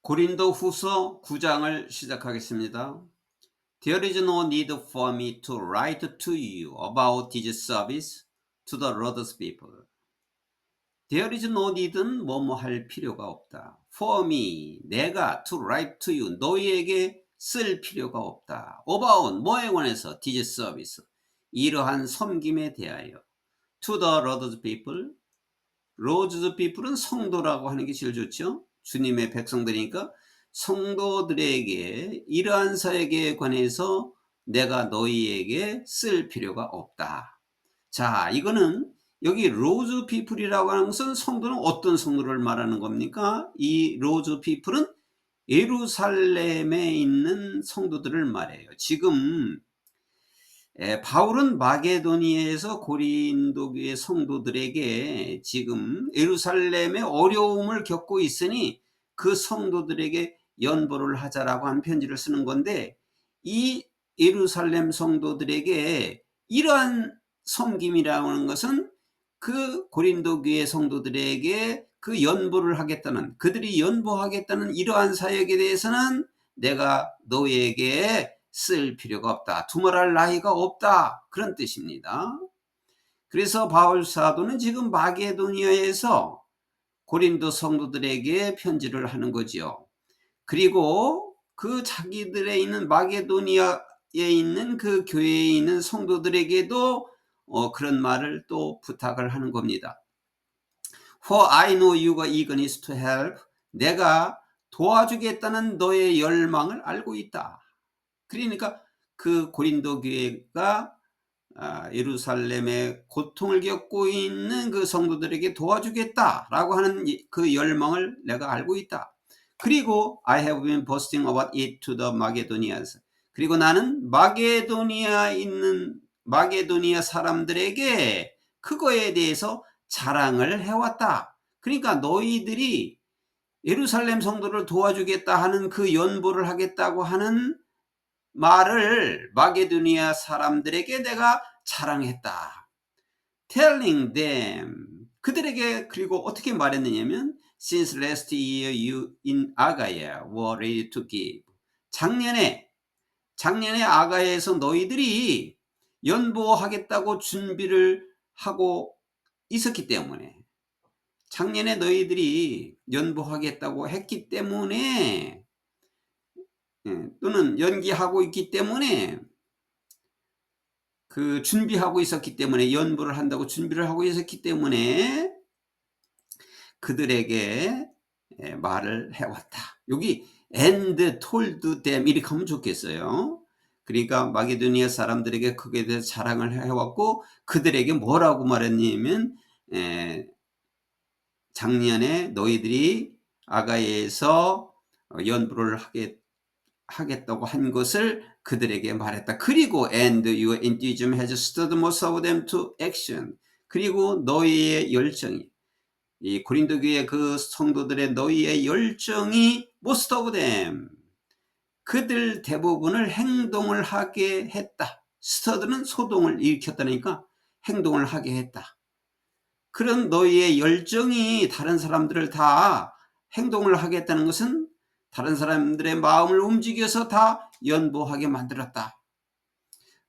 고린도후서 9장을 시작하겠습니다. There is no need for me to write to you about this service to the Lord's people. There is no need는 뭐뭐 할 필요가 없다. For me, 내가 to write to you, 너희에게 쓸 필요가 없다. About, 뭐에 관해서 this service, 이러한 섬김에 대하여. To the Lord's people, Lord's people은 성도라고 하는 게 제일 좋죠. 주님의 백성들이니까 성도들에게 이러한 사역에 관해서 내가 너희에게 쓸 필요가 없다. 자, 이거는 여기 로즈 피플이라고 하는 것은 성도는 어떤 성도를 말하는 겁니까? 이 로즈 피플은 예루살렘에 있는 성도들을 말해요. 지금 바울은 마게도니아에서 고린도 교회 성도들에게 지금 예루살렘의 어려움을 겪고 있으니 그 성도들에게 연보를 하자라고 한 편지를 쓰는 건데, 이 예루살렘 성도들에게 이러한 섬김이라고 하는 것은 그 고린도 교회 성도들에게 그 연보를 하겠다는, 그들이 연보하겠다는 이러한 사역에 대해서는 내가 너희에게 쓸 필요가 없다. 두말할 나위가 없다. 그런 뜻입니다. 그래서 바울 사도는 지금 마게도니아에서 고린도 성도들에게 편지를 하는 거지요. 그리고 그 자기들에 있는 마게도니아에 있는 그 교회에 있는 성도들에게도 그런 말을 또 부탁을 하는 겁니다. For I know your eagerness to help. 내가 도와주겠다는 너의 열망을 알고 있다. 그러니까 그 고린도 교회가 예루살렘의 고통을 겪고 있는 그 성도들에게 도와주겠다라고 하는 그 열망을 내가 알고 있다. 그리고 I have been boasting about it to the Macedonians. 그리고 나는 마게도니아에 있는 마게도니아 사람들에게 그거에 대해서 자랑을 해왔다. 그러니까 너희들이 예루살렘 성도를 도와주겠다 하는 그 연보를 하겠다고 하는 말을 마게도니아 사람들에게 내가 자랑했다. Telling them, 그들에게 그리고 어떻게 말했느냐면 Since last year you in Achaia were ready to give. 작년에 아가야에서 너희들이 연보하겠다고 준비를 하고 있었기 때문에, 작년에 너희들이 연보하겠다고 했기 때문에, 또는 연기하고 있기 때문에, 그 준비하고 있었기 때문에, 연보를 한다고 준비를 하고 있었기 때문에 그들에게 말을 해왔다. 여기 and told them 이렇게 하면 좋겠어요. 그러니까 마게도니아 사람들에게 그에 대해서 자랑을 해왔고, 그들에게 뭐라고 말했냐면 작년에 너희들이 아가야에서 연보를 하겠다고 한 것을 그들에게 말했다. 그리고 and your enthusiasm has stirred most of them to action. 그리고 너희의 열정이, 이 고린도 교회 그 성도들의 너희의 열정이 most of them, 그들 대부분을 행동을 하게 했다. stirred는 소동을 일으켰다니까 행동을 하게 했다. 그런 너희의 열정이 다른 사람들을 다 행동을 하겠다는 것은 다른 사람들의 마음을 움직여서 다 연보하게 만들었다.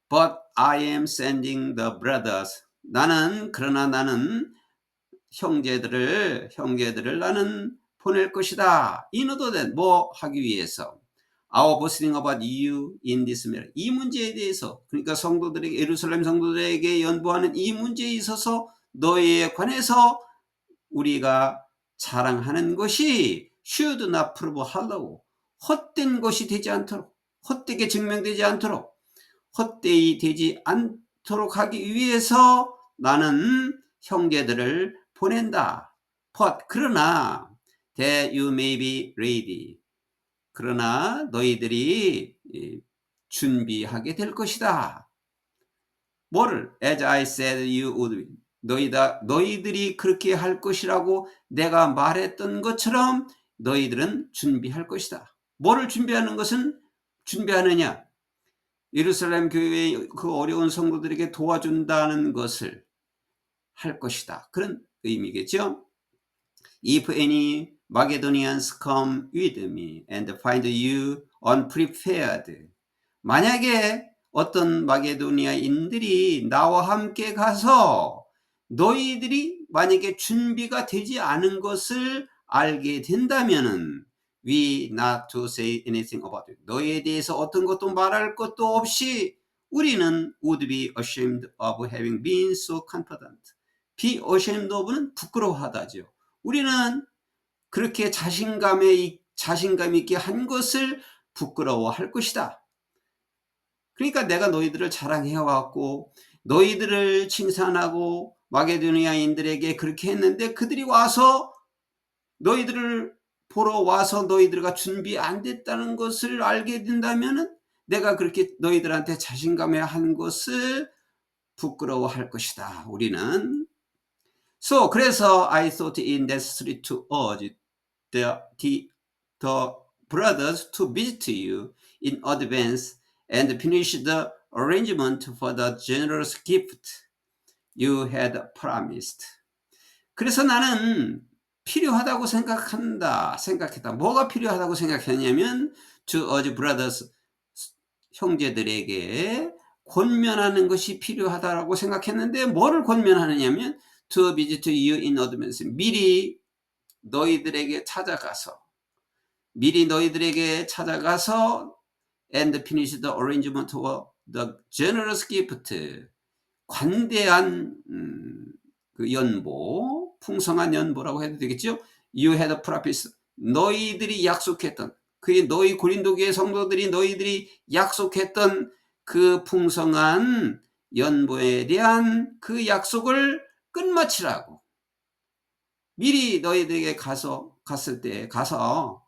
But I am sending the brothers. 그러나 나는 형제들을 나는 보낼 것이다. In order that, 뭐 하기 위해서. Our boasting about you in this matter. 이 문제에 대해서, 그러니까 성도들에게, 예루살렘 성도들에게 연보하는 이 문제에 있어서 너희에 관해서 우리가 자랑하는 것이 should not prove hollow, 헛된 것이 되지 않도록, 헛되게 증명되지 않도록, 헛되이 되지 않도록 하기 위해서 나는 형제들을 보낸다. But, 그러나 that you may be ready. 그러나 너희들이 준비하게 될 것이다. 뭐를? As I said you would. 너희들이 그렇게 할 것이라고 내가 말했던 것처럼 너희들은 준비할 것이다. 뭐를 준비하느냐? 예루살렘 교회의 그 어려운 성도들에게 도와준다는 것을 할 것이다. 그런 의미겠죠. If any Macedonians come with me and find you unprepared. 만약에 어떤 마게도니아인들이 나와 함께 가서 너희들이 만약에 준비가 되지 않은 것을 알게 된다면은 we not to say anything about it. 너희에 대해서 어떤 것도 말할 것도 없이 우리는 would be ashamed of having been so confident. be ashamed of는 부끄러워하다죠. 우리는 그렇게 자신감 있게 한 것을 부끄러워할 것이다. 그러니까 내가 너희들을 자랑해왔고 너희들을 칭찬하고 마게도니아인들에게 그렇게 했는데 그들이 와서 너희들을 보러 와서 너희들과 준비 안 됐다는 것을 알게 된다면은 내가 그렇게 너희들한테 자신감에 한 것을 부끄러워할 것이다. 우리는. So 그래서 I thought it necessary to urge the brothers to visit you in advance and finish the arrangement for the generous gift you had promised. 그래서 나는 필요하다고 생각했다. 뭐가 필요하다고 생각했냐면 to urge brothers, 형제들에게 권면하는 것이 필요하다고 생각했는데 뭐를 권면하느냐면 to visit you in advance, 미리 너희들에게 찾아가서 and finish the arrangement for the generous gift, 관대한 그 연보, 풍성한 연보라고 해도 되겠죠. You had promised, 너희들이 약속했던, 그게 너희 고린도교의 성도들이 너희들이 약속했던 그 풍성한 연보에 대한 그 약속을 끝마치라고. 미리 너희들에게 갔을 때 가서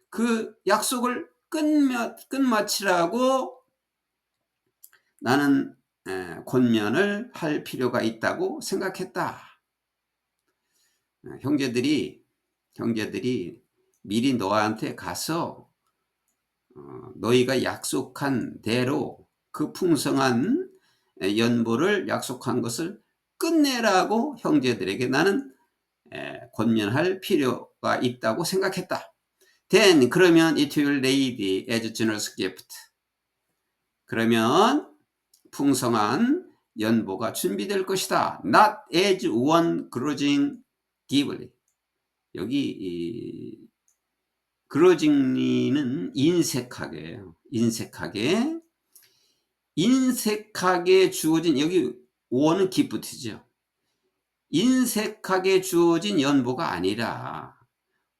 그 약속을 끝마치라고 나는 권면을 할 필요가 있다고 생각했다. 형제들이 미리 너한테 가서 너희가 약속한 대로 그 풍성한 연보를 약속한 것을 끝내라고 형제들에게 나는 권면할 필요가 있다고 생각했다. Then 그러면 it will lay as generous gift. 그러면 풍성한 연보가 준비될 것이다. Not as one grudging giver. 여기 grudgingly는 인색하게 주어진, 여기 one은 gift죠. 인색하게 주어진 연보가 아니라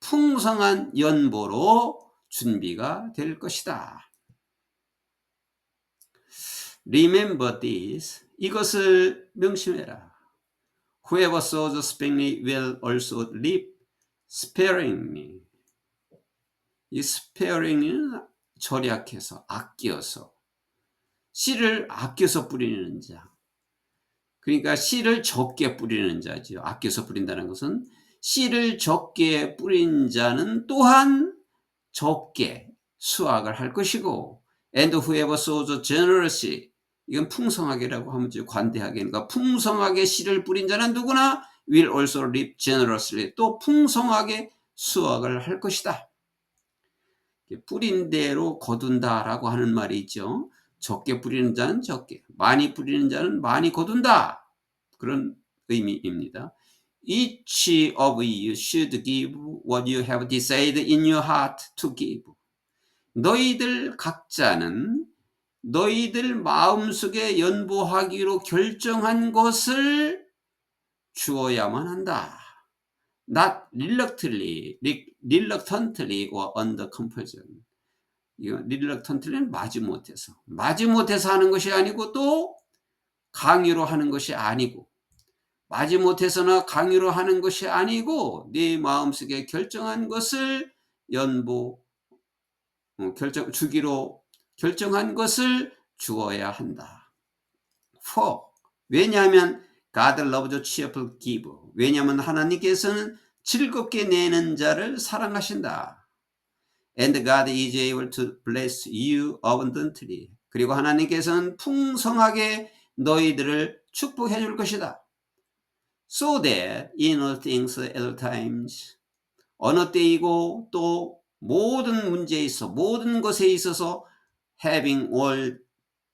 풍성한 연보로 준비가 될 것이다. Remember this. 이것을 명심해라. Whoever sows sparingly will also reap sparingly. 이 sparingly는 절약해서, 아껴서, 씨를 아껴서 뿌리는 자. 그러니까 씨를 적게 뿌리는 자죠. 아껴서 뿌린다는 것은 씨를 적게 뿌린 자는 또한 적게 수확을 할 것이고, and whoever sows generously, 이건 풍성하게라고 하면 관대하게, 그러니까 풍성하게 씨를 뿌린 자는 누구나 will also reap generously, 또 풍성하게 수확을 할 것이다. 뿌린 대로 거둔다라고 하는 말이 있죠. 적게 뿌리는 자는 적게, 많이 뿌리는 자는 많이 거둔다, 그런 의미입니다. Each of you should give what you have decided in your heart to give. 너희들 각자는 너희들 마음속에 연보하기로 결정한 것을 주어야만 한다. Not reluctantly or under compulsion. 이거 reluctantly는 마지못해서 하는 것이 아니고, 또 강요로 하는 것이 아니고, 마지못해서나 강요로 하는 것이 아니고, 네 마음속에 결정한 것을 주기로 결정한 것을 주어야 한다. For, 왜냐하면 God loves a cheerful giver. 왜냐하면 하나님께서는 즐겁게 내는 자를 사랑하신다. And God is able to bless you abundantly. 그리고 하나님께서는 풍성하게 너희들을 축복해 줄 것이다. So that in all things at all times, 어느 때이고 또 모든 문제에 있어 모든 것에 있어서 having all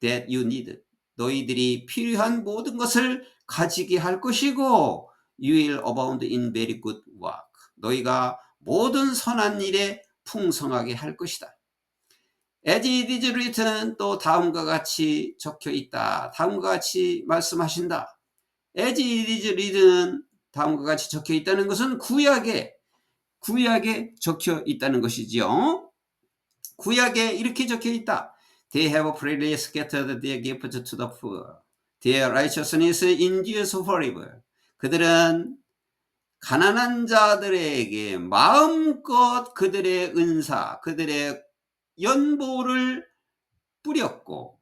that you need. 너희들이 필요한 모든 것을 가지게 할 것이고 you will abound in very good work. 너희가 모든 선한 일에 풍성하게 할 것이다. As it is written, 또 다음과 같이 적혀 있다. 다음과 같이 말씀하신다. As it is written, 다음과 같이 적혀 있다는 것은 구약에 적혀 있다는 것이지요. 구약에 이렇게 적혀 있다. They have freely scattered their gifts to the poor. Their righteousness endures forever. 그들은 가난한 자들에게 마음껏 그들의 은사, 그들의 연보를 뿌렸고,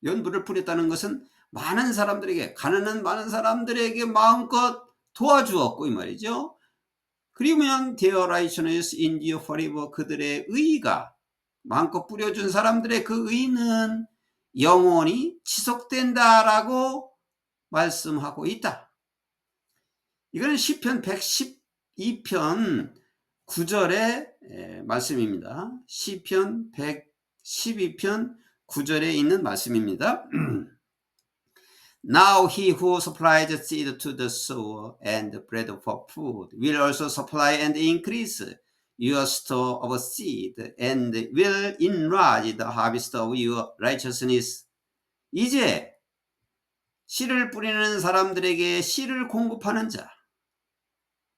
연보를 뿌렸다는 것은 많은 사람들에게, 가난한 많은 사람들에게 마음껏 도와주었고 이 말이죠. 그러면 their righteousness endures forever. 그들의 의가 마음껏 뿌려준 사람들의 그 의는 영원히 지속된다라고 말씀하고 있다. 이거는 시편 112편 9절의 말씀입니다. 시편 112편 9절에 있는 말씀입니다. Now he who supplies seed to the sower and bread for food will also supply and increase your store of seed and will enlarge the harvest of your righteousness. 이제 씨를 뿌리는 사람들에게 씨를 공급하는 자,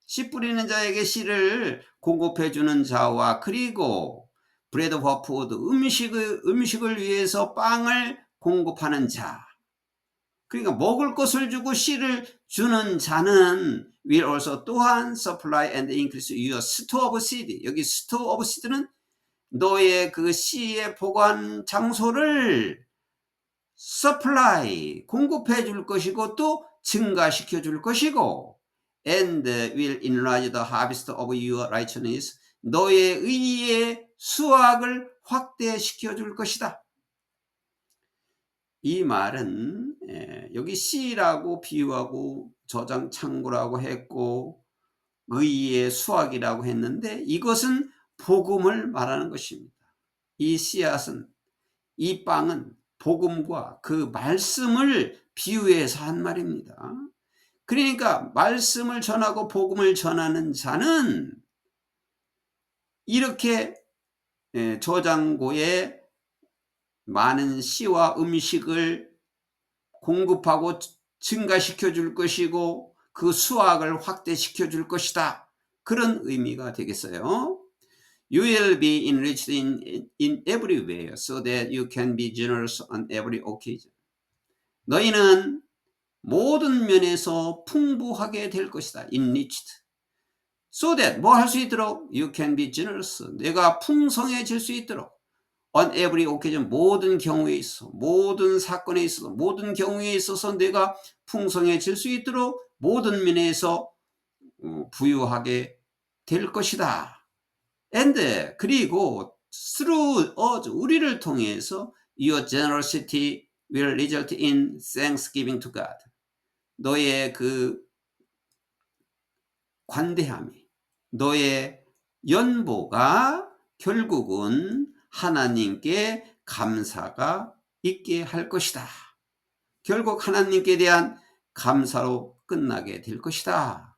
씨 뿌리는 자에게 씨를 공급해 주는 자와 그리고 bread for food, 음식을 위해서 빵을 공급하는 자, 그러니까 먹을 것을 주고 씨를 주는 자는 will also 또한 supply and increase your store of seed. 여기 store of seed는 너의 그 씨의 보관 장소를 supply, 공급해 줄 것이고 또 증가시켜 줄 것이고 and will enlarge the harvest of your righteousness. 너의 의의 수확을 확대시켜 줄 것이다. 이 말은 여기 씨라고 비유하고 저장 창고라고 했고 의의 수확이라고 했는데 이것은 복음을 말하는 것입니다. 이 씨앗은, 이 빵은 복음과 그 말씀을 비유해서 한 말입니다. 그러니까 말씀을 전하고 복음을 전하는 자는 이렇게 저장고에 많은 씨와 음식을 공급하고 증가시켜 줄 것이고 그 수확을 확대시켜 줄 것이다. 그런 의미가 되겠어요. You will be enriched in everywhere so that you can be generous on every occasion. 너희는 모든 면에서 풍부하게 될 것이다. enriched. So that 뭐 할 수 있도록 you can be generous. 내가 풍성해질 수 있도록 on every occasion, 모든 경우에 있어, 모든 사건에 있어서, 모든 경우에 있어서 내가 풍성해질 수 있도록 모든 면에서 부유하게 될 것이다. And 그리고 through us, 우리를 통해서 your generosity will result in thanksgiving to God. 너의 그 관대함이, 너의 연보가 결국은 하나님께 감사가 있게 할 것이다. 결국 하나님께 대한 감사로 끝나게 될 것이다.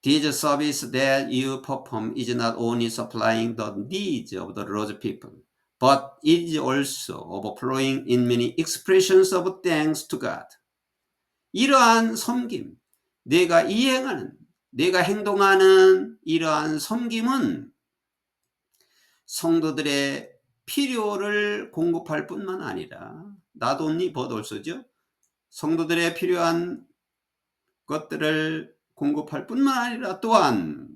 This service that you perform is not only supplying the needs of the Lord's people, but it is also overflowing in many expressions of thanks to God. 이러한 섬김, 내가 행동하는 이러한 섬김은 성도들의 필요를 공급할 뿐만 아니라 not only but also죠. 성도들의 필요한 것들을 공급할 뿐만 아니라 또한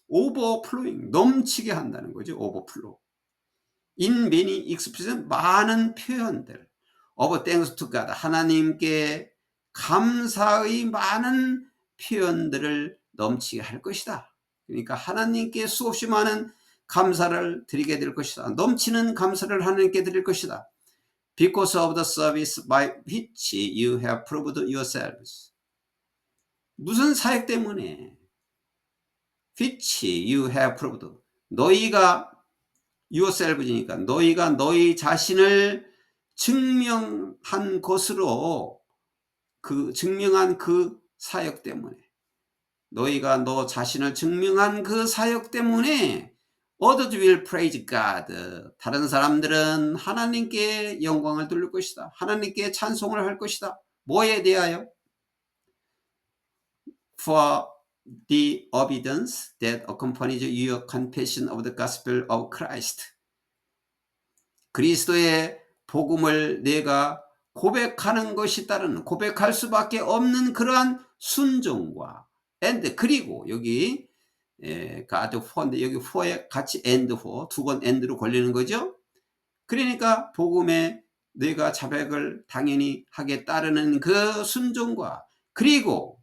overflowing, 넘치게 한다는 거죠. overflow. in many expressions, 많은 표현들 of thanks to God, 하나님께 감사의 많은 표현들을 넘치게 할 것이다. 그러니까 하나님께 수없이 많은 감사를 드리게 될 것이다. 넘치는 감사를 하나님께 드릴 것이다. Because of the service by which you have proved yourselves. 무슨 사역 때문에? which you have proved. 너희가 yourself이니까 너희가 너희 자신을 증명한 것으로 증명한 그 사역 때문에 너희가 너 자신을 증명한 그 사역 때문에 others will praise God. 다른 사람들은 하나님께 영광을 돌릴 것이다. 하나님께 찬송을 할 것이다. 뭐에 대하여? For the obedience that accompanies your confession of the gospel of Christ. 그리스도의 복음을 내가 고백하는 것이 따르는 고백할 수밖에 없는 그러한 순종과 and 그리고 여기 God for인데 여기 for에 같이 and for 두 번 and로 걸리는 거죠. 그러니까 복음에 내가 자백을 당연히 하게 따르는 그 순종과 그리고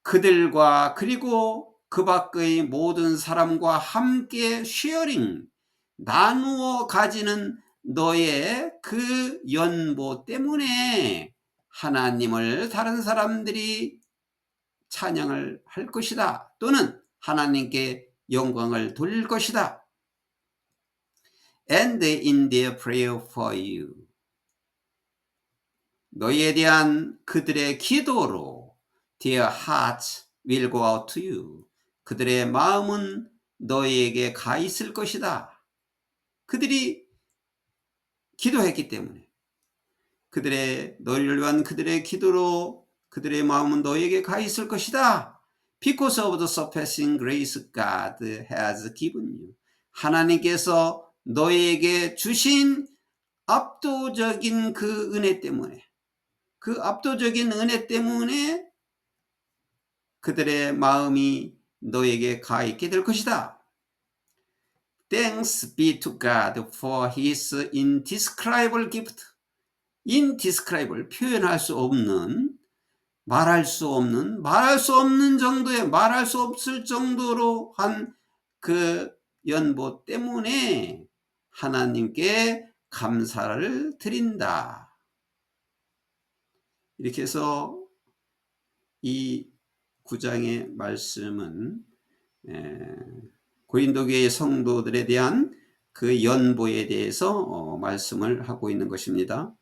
그들과 그리고 그 밖의 모든 사람과 함께 쉐어링 나누어 가지는 너의 그 연보 때문에 하나님을 다른 사람들이 찬양을 할 것이다. 또는 하나님께 영광을 돌릴 것이다. And in their prayer for you. 너희에 대한 그들의 기도로 their hearts will go out to you. 그들의 마음은 너희에게 가 있을 것이다. 그들이 기도했기 때문에 너희를 위한 그들의 기도로 그들의 마음은 너희에게 가 있을 것이다. Because of the surpassing grace God has given you. 하나님께서 너희에게 주신 압도적인 그 은혜 때문에 그 압도적인 은혜 때문에 그들의 마음이 너에게 가 있게 될 것이다. Thanks be to God for His indescribable gift. indescribable, 표현할 수 없는, 말할 수 없는 정도의, 말할 수 없을 정도로 한 그 연보 때문에 하나님께 감사를 드린다. 이렇게 해서 이 9장의 말씀은 고린도 교회의 성도들에 대한 그 연보에 대해서 말씀을 하고 있는 것입니다.